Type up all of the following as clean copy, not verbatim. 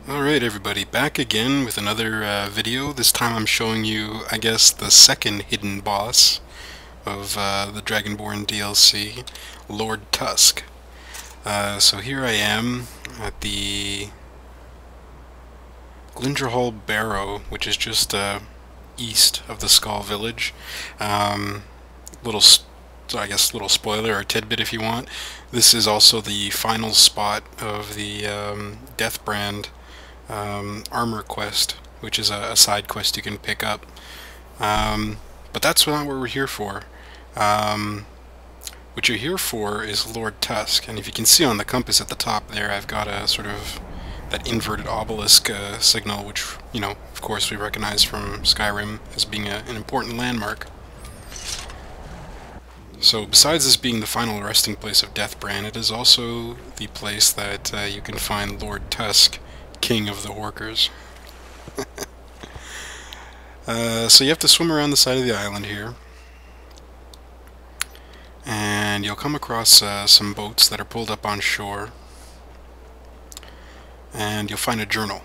Alright everybody, back again with another video. This time I'm showing you, I guess, the second hidden boss of the Dragonborn DLC, Lord Tusk. So here I am at the Glindrahall Barrow, which is just east of the Skull Village. Little spoiler or tidbit if you want. This is also the final spot of the Deathbrand armor quest, which is a side quest you can pick up. But that's not what we're here for. What you're here for is Lord Tusk, and if you can see on the compass at the top there, I've got a sort of that inverted obelisk signal, which, you know, of course we recognize from Skyrim as being an important landmark. So besides this being the final resting place of Deathbrand, it is also the place that you can find Lord Tusk, King of the Horkers. So you have to swim around the side of the island here, and you'll come across some boats that are pulled up on shore, and you'll find a journal,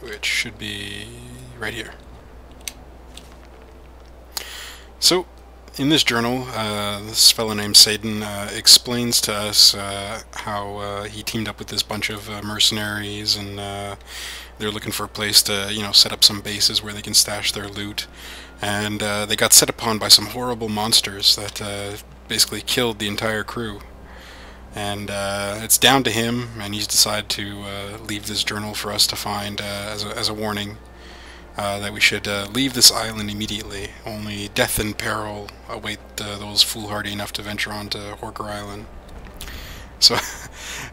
which should be right here. So in this journal, this fellow named Satan explains to us how he teamed up with this bunch of mercenaries, and they're looking for a place to, you know, set up some bases where they can stash their loot. And they got set upon by some horrible monsters that basically killed the entire crew. And it's down to him, and he's decided to leave this journal for us to find as a warning. That we should leave this island immediately. Only death and peril await those foolhardy enough to venture onto Horker Island. So,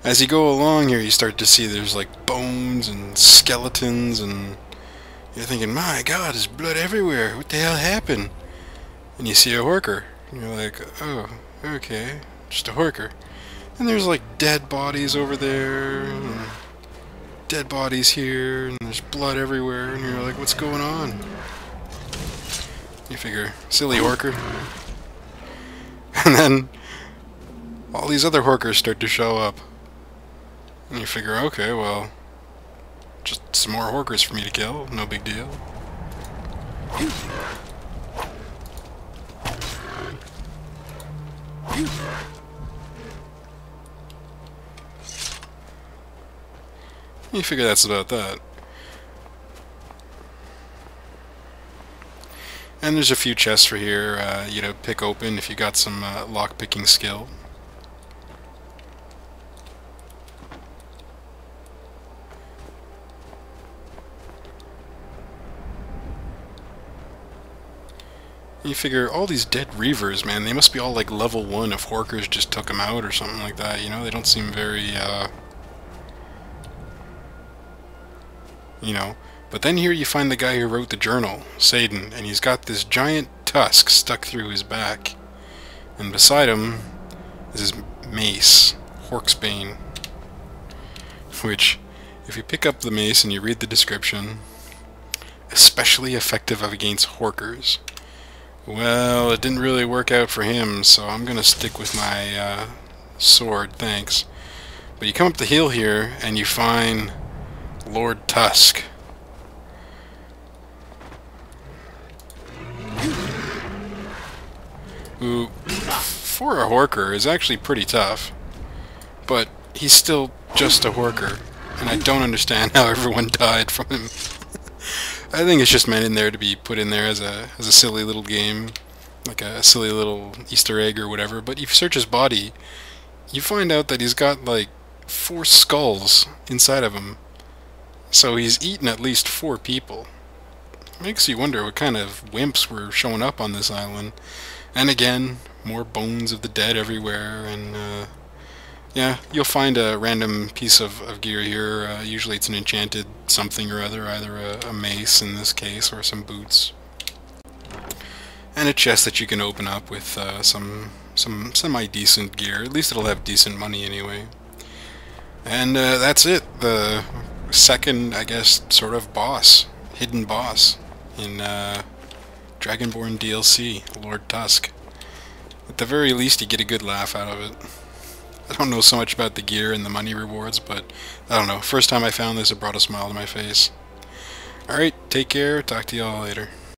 as you go along here, you start to see there's like bones and skeletons, and you're thinking, my god, there's blood everywhere, what the hell happened? And you see a Horker, and you're like, oh, okay, just a Horker. And there's like dead bodies over there, and dead bodies here, and there's blood everywhere, and you're like, what's going on? You figure, silly Horker. And then all these other Horkers start to show up. And you figure, okay, well, just some more Horkers for me to kill, no big deal. You figure that's about that. And there's a few chests for here, you know, pick open if you got some lock-picking skill. You figure all these dead Reavers, man, they must be all like level 1 if Horkers just took them out or something like that, you know? They don't seem very, you know. But then here you find the guy who wrote the journal, Satan, and he's got this giant tusk stuck through his back. And beside him is his mace, Horksbane, which, if you pick up the mace and you read the description, especially effective against Horkers. Well, it didn't really work out for him, so I'm gonna stick with my sword, thanks. But you come up the hill here and you find Lord Tusk. Who, for a Horker, is actually pretty tough. But he's still just a Horker, and I don't understand how everyone died from him. I think it's just meant in there to be put in there as a silly little game, like a silly little Easter egg or whatever. But if you search his body, you find out that he's got like 4 skulls inside of him. So he's eaten at least 4 people. Makes you wonder what kind of wimps were showing up on this island. And again, more bones of the dead everywhere, and yeah, you'll find a random piece of gear here. Usually it's an enchanted something or other, either a mace in this case, or some boots. And a chest that you can open up with some semi-decent gear. At least it'll have decent money anyway. And that's it. The second, I guess, sort of boss, hidden boss in Dragonborn DLC, Lord Tusk. At the very least, you get a good laugh out of it. I don't know so much about the gear and the money rewards, but I don't know. First time I found this, it brought a smile to my face. Alright, take care. Talk to y'all later.